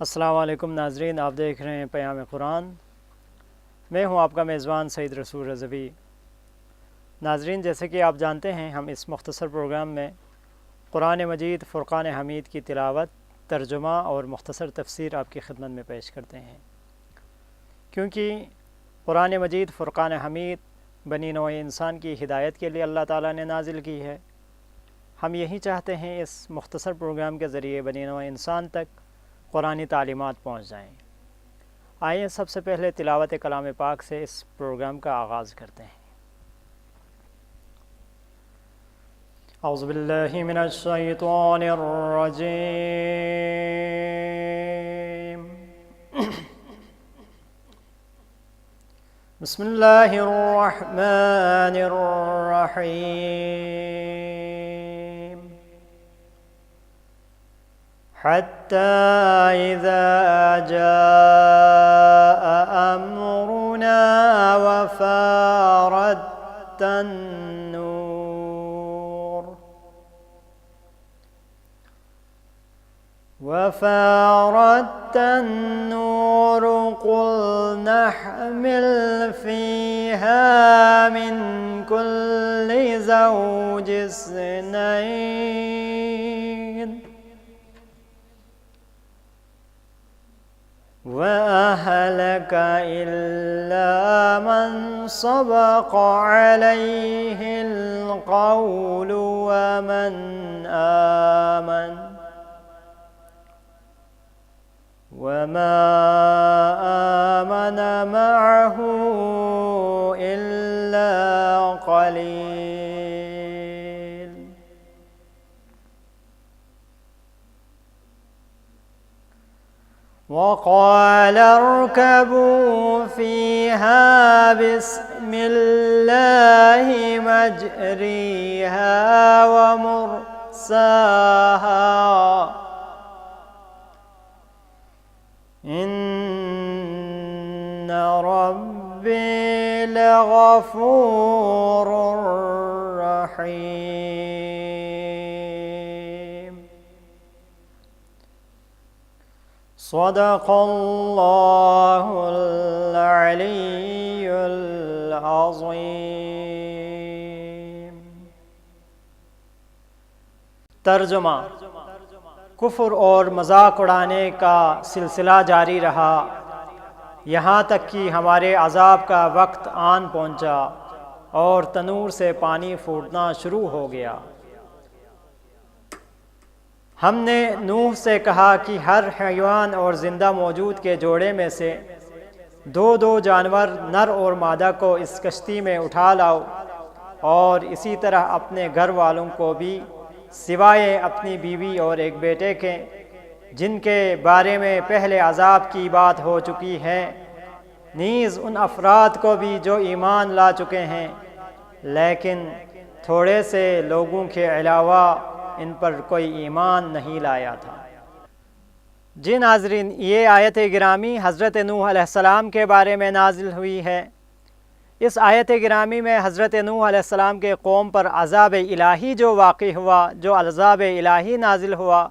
السلام علیکم ناظرین، آپ دیکھ رہے ہیں پیام قرآن۔ میں ہوں آپ کا میزبان سعید رسول رضوی۔ ناظرین، جیسے کہ آپ جانتے ہیں، ہم اس مختصر پروگرام میں قرآن مجید فرقان حمید کی تلاوت، ترجمہ اور مختصر تفسیر آپ کی خدمت میں پیش کرتے ہیں، کیونکہ قرآن مجید فرقان حمید بنی نوع انسان کی ہدایت کے لیے اللہ تعالیٰ نے نازل کی ہے۔ ہم یہی چاہتے ہیں اس مختصر پروگرام کے ذریعے بنی نوع انسان تک قرآنی تعلیمات پہنچ جائیں۔ آئیے سب سے پہلے تلاوت کلام پاک سے اس پروگرام کا آغاز کرتے ہیں۔ اعوذ باللہ من الشیطان الرجیم، بسم اللہ الرحمن الرحیم، حتى إذا جاء أمرنا وفارت النور قل نحمل فيها من كل زوج اثنين وأهلك إلا من سبق عليه القول ومن آمن وما آمن معه إلا قليل۔ وقال اركبوا فيها بسم الله مجريها ومرساها إن ربي لغفور رحيم۔ صدق اللہ العلی العظیم۔ ترجمہ۔ کفر اور مذاق اڑانے کا سلسلہ جاری رہا یہاں تک کہ ہمارے عذاب کا وقت آن پہنچا اور تنور سے پانی پھوٹنا شروع ہو گیا۔ ہم نے نوح سے کہا کہ ہر حیوان اور زندہ موجود کے جوڑے میں سے دو دو جانور نر اور مادہ کو اس کشتی میں اٹھا لاؤ، اور اسی طرح اپنے گھر والوں کو بھی سوائے اپنی بیوی اور ایک بیٹے کے، جن کے بارے میں پہلے عذاب کی بات ہو چکی ہے، نیز ان افراد کو بھی جو ایمان لا چکے ہیں، لیکن تھوڑے سے لوگوں کے علاوہ ان پر کوئی ایمان نہیں لایا تھا۔ جی ناظرین، یہ آیت گرامی حضرت نوح علیہ السلام کے بارے میں نازل ہوئی ہے۔ اس آیت گرامی میں حضرت نوح علیہ السلام کے قوم پر عذاب الہی جو واقع ہوا، جو عذاب الہی نازل ہوا،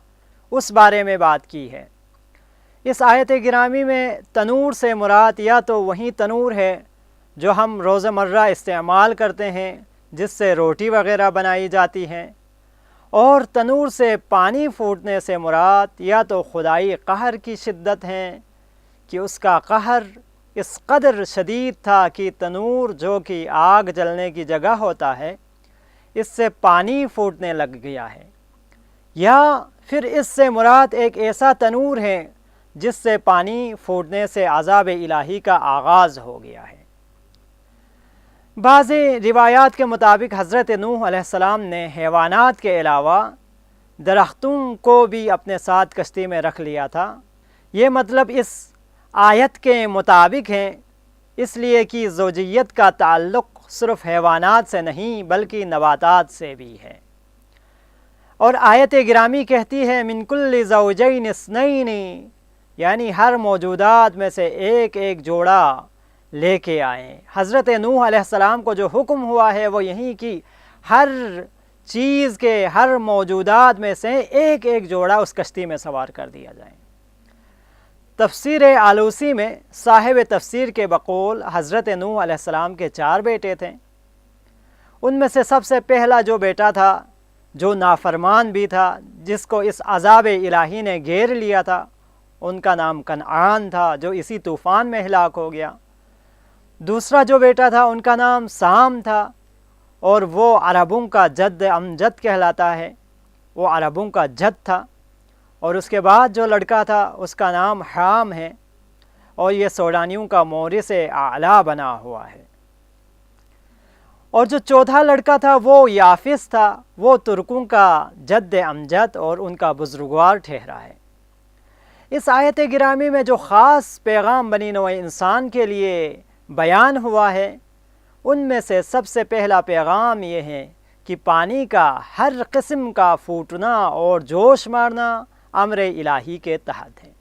اس بارے میں بات کی ہے۔ اس آیت گرامی میں تنور سے مراد یا تو وہی تنور ہے جو ہم روزمرہ استعمال کرتے ہیں، جس سے روٹی وغیرہ بنائی جاتی ہیں، اور تنور سے پانی پھوٹنے سے مراد یا تو خدائی قہر کی شدت ہے کہ اس کا قہر اس قدر شدید تھا کہ تنور جو کہ آگ جلنے کی جگہ ہوتا ہے، اس سے پانی پھوٹنے لگ گیا ہے، یا پھر اس سے مراد ایک ایسا تنور ہے جس سے پانی پھوٹنے سے عذاب الہی کا آغاز ہو گیا ہے۔ بعض روایات کے مطابق حضرت نوح علیہ السلام نے حیوانات کے علاوہ درختوں کو بھی اپنے ساتھ کشتی میں رکھ لیا تھا۔ یہ مطلب اس آیت کے مطابق ہے، اس لیے کہ زوجیت کا تعلق صرف حیوانات سے نہیں بلکہ نباتات سے بھی ہے۔ اور آیت گرامی کہتی ہے من کل زوجین اثنین، یعنی ہر موجودات میں سے ایک ایک جوڑا لے کے آئیں۔ حضرت نوح علیہ السلام کو جو حکم ہوا ہے وہ یہی کہ ہر چیز کے، ہر موجودات میں سے ایک ایک جوڑا اس کشتی میں سوار کر دیا جائے۔ تفسیر آلوسی میں صاحب تفسیر کے بقول حضرت نوح علیہ السلام کے 4 بیٹے تھے۔ ان میں سے سب سے پہلا جو بیٹا تھا، جو نافرمان بھی تھا، جس کو اس عذاب الہی نے گھیر لیا تھا، ان کا نام کنعان تھا، جو اسی طوفان میں ہلاک ہو گیا۔ دوسرا جو بیٹا تھا ان کا نام سام تھا، اور وہ عربوں کا جد امجد کہلاتا ہے، وہ عربوں کا جد تھا۔ اور اس کے بعد جو لڑکا تھا اس کا نام حام ہے، اور یہ سوڈانیوں کا مورث اعلیٰ بنا ہوا ہے۔ اور جو چوتھا لڑکا تھا وہ یافس تھا، وہ ترکوں کا جد امجد اور ان کا بزرگوار ٹھہرا ہے۔ اس آیت گرامی میں جو خاص پیغام بنی نوع انسان کے لیے بیان ہوا ہے، ان میں سے سب سے پہلا پیغام یہ ہے کہ پانی کا ہر قسم کا پھوٹنا اور جوش مارنا امر الہی کے تحت ہے۔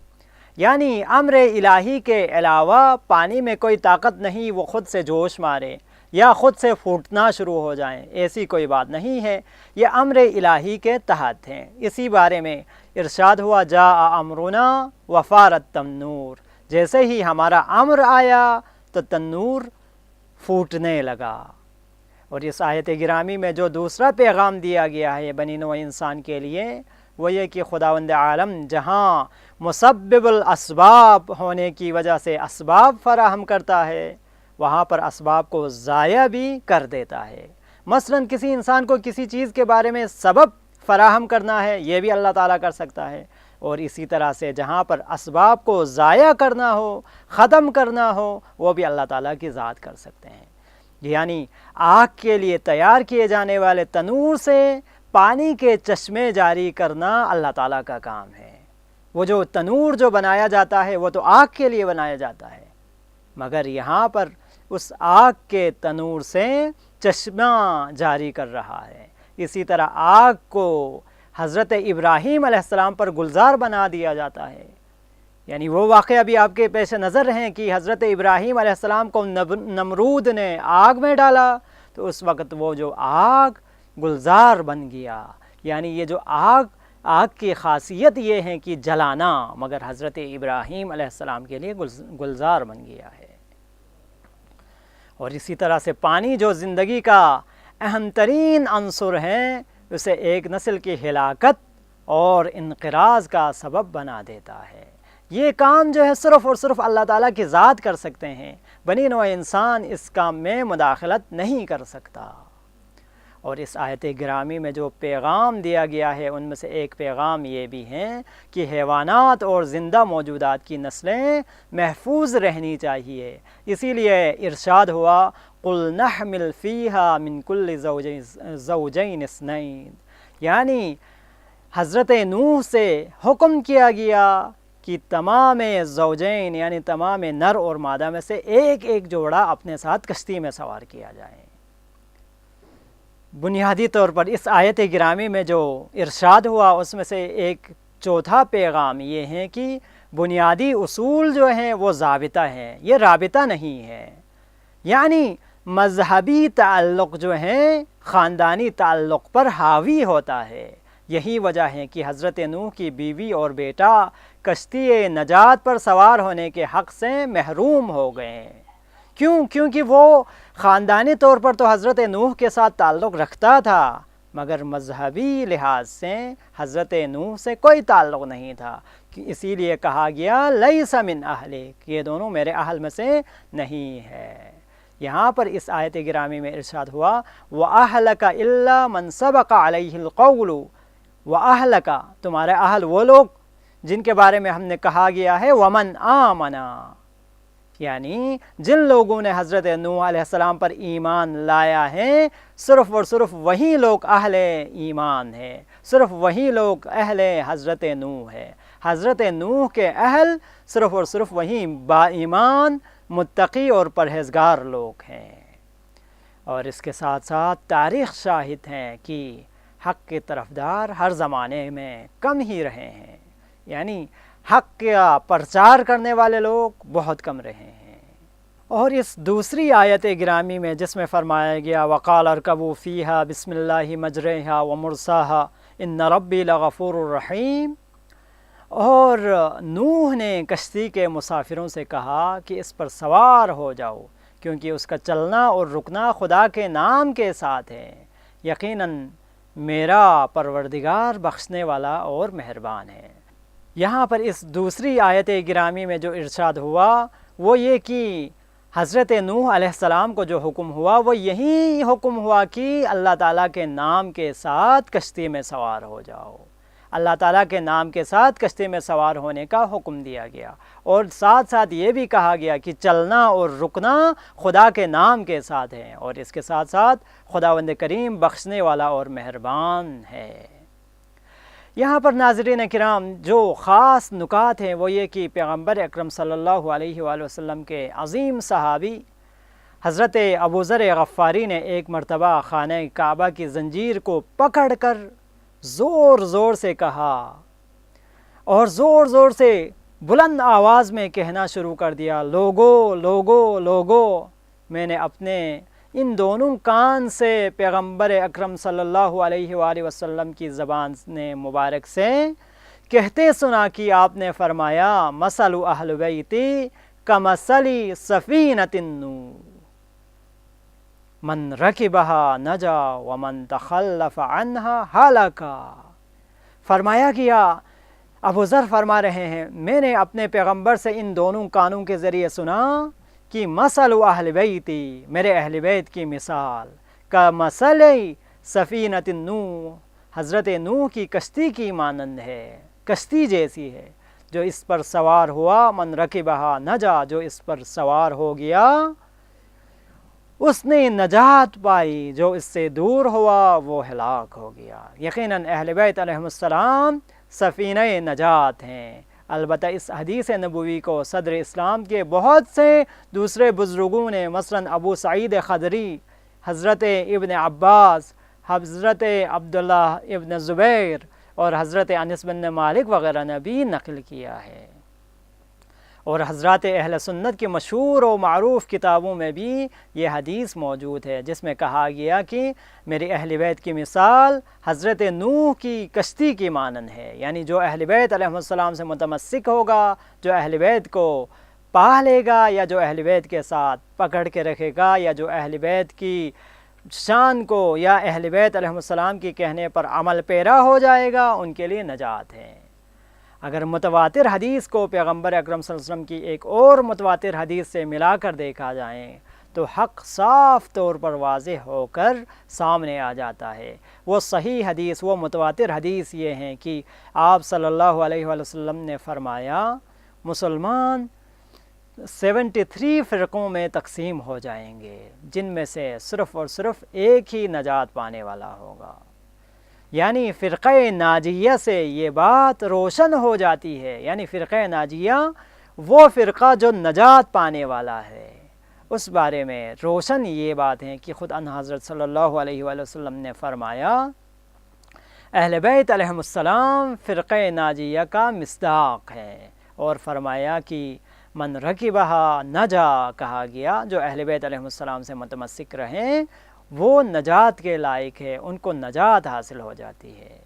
یعنی امر الہی کے علاوہ پانی میں کوئی طاقت نہیں وہ خود سے جوش مارے یا خود سے پھوٹنا شروع ہو جائیں، ایسی کوئی بات نہیں ہے، یہ امر الہی کے تحت ہیں۔ اسی بارے میں ارشاد ہوا جاء امرنا وفارت تنور، جیسے ہی ہمارا امر آیا تو تنور پھوٹنے لگا۔ اور اس آیت گرامی میں جو دوسرا پیغام دیا گیا ہے بنی نوع انسان کے لیے، وہ یہ کہ خداوند عالم جہاں مسبب الاسباب ہونے کی وجہ سے اسباب فراہم کرتا ہے، وہاں پر اسباب کو ضائع بھی کر دیتا ہے۔ مثلا کسی انسان کو کسی چیز کے بارے میں سبب فراہم کرنا ہے، یہ بھی اللہ تعالیٰ کر سکتا ہے، اور اسی طرح سے جہاں پر اسباب کو ضائع کرنا ہو، ختم کرنا ہو، وہ بھی اللہ تعالیٰ کی ذات کر سکتے ہیں۔ یعنی آگ کے لیے تیار کیے جانے والے تنور سے پانی کے چشمے جاری کرنا اللہ تعالیٰ کا کام ہے۔ وہ جو تنور جو بنایا جاتا ہے وہ تو آگ کے لیے بنایا جاتا ہے، مگر یہاں پر اس آگ کے تنور سے چشمہ جاری کر رہا ہے۔ اسی طرح آگ کو حضرت ابراہیم علیہ السلام پر گلزار بنا دیا جاتا ہے۔ یعنی وہ واقعہ بھی آپ کے پیش نظر ہیں کہ حضرت ابراہیم علیہ السلام کو نمرود نے آگ میں ڈالا تو اس وقت وہ جو آگ گلزار بن گیا۔ یعنی یہ جو آگ کی خاصیت یہ ہے کہ جلانا، مگر حضرت ابراہیم علیہ السلام کے لیے گلزار بن گیا ہے۔ اور اسی طرح سے پانی جو زندگی کا اہم ترین عنصر ہے، اسے ایک نسل کی ہلاکت اور انقراض کا سبب بنا دیتا ہے۔ یہ کام جو ہے صرف اور صرف اللہ تعالیٰ کی ذات کر سکتے ہیں، بنی نوع انسان اس کام میں مداخلت نہیں کر سکتا۔ اور اس آیت گرامی میں جو پیغام دیا گیا ہے ان میں سے ایک پیغام یہ بھی ہے کہ حیوانات اور زندہ موجودات کی نسلیں محفوظ رہنی چاہیے۔ اسی لیے ارشاد ہوا قُلْ نَحْمِلْ فِيهَا مِنْ كُلِّ زَوْجَيْنِ اثْنَيْنِ، یعنی حضرت نوح سے حکم کیا گیا کہ تمام زوجین یعنی تمام نر اور مادہ میں سے ایک ایک جوڑا اپنے ساتھ کشتی میں سوار کیا جائے۔ بنیادی طور پر اس آیت گرامی میں جو ارشاد ہوا اس میں سے ایک چوتھا پیغام یہ ہے کہ بنیادی اصول جو ہیں وہ ضابطہ ہیں، یہ رابطہ نہیں ہے۔ یعنی مذہبی تعلق جو ہیں خاندانی تعلق پر حاوی ہوتا ہے۔ یہی وجہ ہے کہ حضرت نوح کی بیوی اور بیٹا کشتی نجات پر سوار ہونے کے حق سے محروم ہو گئے۔ کیونکہ وہ خاندانی طور پر تو حضرت نوح کے ساتھ تعلق رکھتا تھا، مگر مذہبی لحاظ سے حضرت نوح سے کوئی تعلق نہیں تھا، اسی لیے کہا گیا لیس من اہلک، یہ دونوں میرے اہل میں سے نہیں ہے۔ یہاں پر اس آیت گرامی میں ارشاد ہوا وَأَهْلَكَ إِلَّا مَنْ سَبَقَ عَلَيْهِ الْقَوْلُ، وَأَهْلَكَ تمہارے اہل وہ لوگ جن کے بارے میں ہم نے کہا گیا ہے وَمَنْ آمَنَا، یعنی جن لوگوں نے حضرت نوح علیہ السلام پر ایمان لایا ہے صرف اور صرف وہی لوگ اہل ایمان ہے، صرف وہی لوگ اہل حضرت نوح ہے۔ حضرت نوح کے اہل صرف اور صرف وہی با ایمان متقی اور پرہیزگار لوگ ہیں۔ اور اس کے ساتھ ساتھ تاریخ شاہد ہیں کہ حق کے طرفدار ہر زمانے میں کم ہی رہے ہیں، یعنی حق کا پرچار کرنے والے لوگ بہت کم رہے ہیں۔ اور اس دوسری آیت گرامی میں جس میں فرمایا گیا وَقَالَ ارْكَبُوا فِيهَا بِسْمِ اللَّهِ مَجْرَيْهَا وَمُرْسَاهَا إِنَّ رَبِّي لَغَفُورٌ رَحِيمٌ، اور نوح نے کشتی کے مسافروں سے کہا کہ اس پر سوار ہو جاؤ، کیونکہ اس کا چلنا اور رکنا خدا کے نام کے ساتھ ہے، یقیناً میرا پروردگار بخشنے والا اور مہربان ہے۔ یہاں پر اس دوسری آیت گرامی میں جو ارشاد ہوا وہ یہ کہ حضرت نوح علیہ السلام کو جو حکم ہوا وہ یہی حکم ہوا کہ اللہ تعالیٰ کے نام کے ساتھ کشتی میں سوار ہو جاؤ۔ اللہ تعالیٰ کے نام کے ساتھ کشتی میں سوار ہونے کا حکم دیا گیا، اور ساتھ ساتھ یہ بھی کہا گیا کہ چلنا اور رکنا خدا کے نام کے ساتھ ہے، اور اس کے ساتھ ساتھ خداوند کریم بخشنے والا اور مہربان ہے۔ یہاں پر ناظرین کرام جو خاص نکات ہیں وہ یہ کہ پیغمبر اکرم صلی اللہ علیہ وآلہ وسلم کے عظیم صحابی حضرت ابوذر غفاری نے ایک مرتبہ خانہ کعبہ کی زنجیر کو پکڑ کر زور زور سے کہا، اور زور زور سے بلند آواز میں کہنا شروع کر دیا، لوگو لوگو لوگو، میں نے اپنے ان دونوں کان سے پیغمبر اکرم صلی اللہ علیہ وآلہ وسلم کی زبان مبارک سے کہتے سنا کہ آپ نے فرمایا، مثل اہل بیتی کمثل سفینۃ نوح، من رکبہا نجا ومن تخلف عنہا ہلکا۔ فرمایا گیا، ابو ذر فرما رہے ہیں، میں نے اپنے پیغمبر سے ان دونوں کانوں کے ذریعے سنا کہ مثل اہل بیتی، میرے اہل بیت کی مثال، کا مثل سفینۃ نوح، حضرت نوح کی کشتی کی مانند ہے، کشتی جیسی ہے، جو اس پر سوار ہوا، من رکبہا نجا، جو اس پر سوار ہو گیا اس نے نجات پائی، جو اس سے دور ہوا وہ ہلاک ہو گیا۔ یقیناً اہل بیت علیہ السلام سفینہ نجات ہیں۔ البتہ اس حدیث نبوی کو صدر اسلام کے بہت سے دوسرے بزرگوں نے، مثلاً ابو سعید خدری، حضرت ابن عباس، حضرت عبداللہ ابن زبیر اور حضرت انس بن مالک وغیرہ نے بھی نقل کیا ہے، اور حضرات اہل سنت کی مشہور و معروف کتابوں میں بھی یہ حدیث موجود ہے، جس میں کہا گیا کہ میری اہل بیت کی مثال حضرت نوح کی کشتی کی مانند ہے، یعنی جو اہل بیت علیہ السلام سے متمسک ہوگا، جو اہل بیت کو پا لے گا، یا جو اہل بیت کے ساتھ پکڑ کے رکھے گا، یا جو اہل بیت کی شان کو یا اہل بیت علیہ السلام کی کہنے پر عمل پیرا ہو جائے گا، ان کے لیے نجات ہے۔ اگر متواتر حدیث کو پیغمبر اکرم صلی اللہ علیہ وسلم کی ایک اور متواتر حدیث سے ملا کر دیکھا جائے تو حق صاف طور پر واضح ہو کر سامنے آ جاتا ہے۔ وہ صحیح حدیث، وہ متواتر حدیث یہ ہیں کہ آپ صلی اللہ علیہ وآلہ وسلم نے فرمایا، مسلمان 73 فرقوں میں تقسیم ہو جائیں گے، جن میں سے صرف اور صرف ایک ہی نجات پانے والا ہوگا۔ یعنی فرقہ ناجیہ سے یہ بات روشن ہو جاتی ہے، یعنی فرقہ ناجیہ وہ فرقہ جو نجات پانے والا ہے، اس بارے میں روشن یہ بات ہے کہ خود ان حضرت صلی اللہ علیہ وآلہ وسلم نے فرمایا، اہل بیت علیہ السلام فرقہ ناجیہ کا مصداق ہے، اور فرمایا کہ من رکبہا نجا کہا گیا، جو اہل بیت علیہ السلام سے متمسک رہیں وہ نجات کے لائق ہے، ان کو نجات حاصل ہو جاتی ہے۔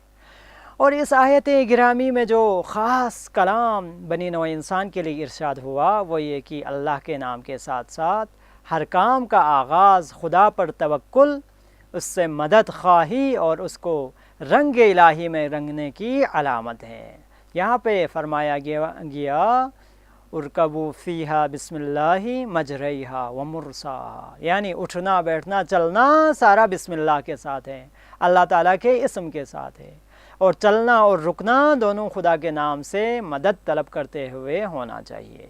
اور اس آیت گرامی میں جو خاص کلام بنی نوع انسان کے لیے ارشاد ہوا وہ یہ کہ اللہ کے نام کے ساتھ ساتھ ہر کام کا آغاز خدا پر توکل، اس سے مدد خواہی اور اس کو رنگ الہی میں رنگنے کی علامت ہے۔ یہاں پہ فرمایا گیا ارکبوا فیہا بسم اللہ مجریہا ومرساہا، یعنی اٹھنا بیٹھنا چلنا سارا بسم اللہ کے ساتھ ہے، اللہ تعالیٰ کے اسم کے ساتھ ہے، اور چلنا اور رکنا دونوں خدا کے نام سے مدد طلب کرتے ہوئے ہونا چاہیے۔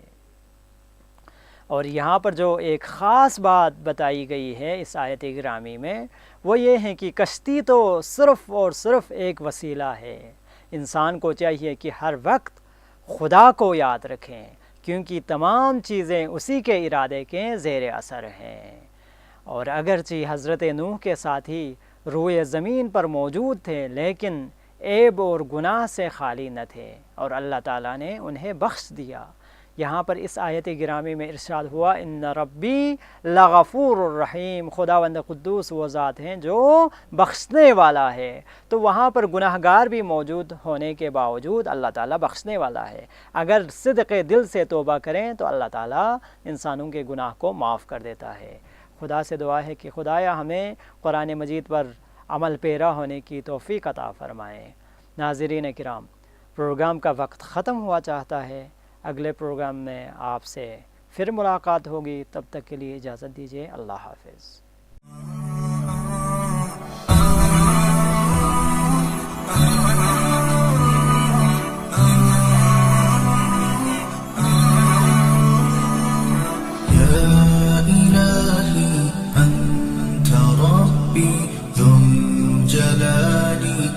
اور یہاں پر جو ایک خاص بات بتائی گئی ہے اس آیت گرامی میں وہ یہ ہے کہ کشتی تو صرف اور صرف ایک وسیلہ ہے، انسان کو چاہیے کہ ہر وقت خدا کو یاد رکھیں، کیونکہ تمام چیزیں اسی کے ارادے کے زیر اثر ہیں۔ اور اگرچہ حضرت نوح کے ساتھی روئے زمین پر موجود تھے لیکن عیب اور گناہ سے خالی نہ تھے، اور اللہ تعالیٰ نے انہیں بخش دیا۔ یہاں پر اس آیت گرامی میں ارشاد ہوا ان ربی لغفور الرحیم، خداوند قدوس وہ ذات ہیں جو بخشنے والا ہے۔ تو وہاں پر گناہ گار بھی موجود ہونے کے باوجود اللہ تعالیٰ بخشنے والا ہے۔ اگر صدق دل سے توبہ کریں تو اللہ تعالیٰ انسانوں کے گناہ کو معاف کر دیتا ہے۔ خدا سے دعا ہے کہ خدایا ہمیں قرآن مجید پر عمل پیرا ہونے کی توفیق عطا فرمائیں۔ ناظرین کرام، پروگرام کا وقت ختم ہوا چاہتا ہے۔ اگلے پروگرام میں آپ سے پھر ملاقات ہوگی، تب تک کے لیے اجازت دیجیے، اللہ حافظ۔ ذو الجلال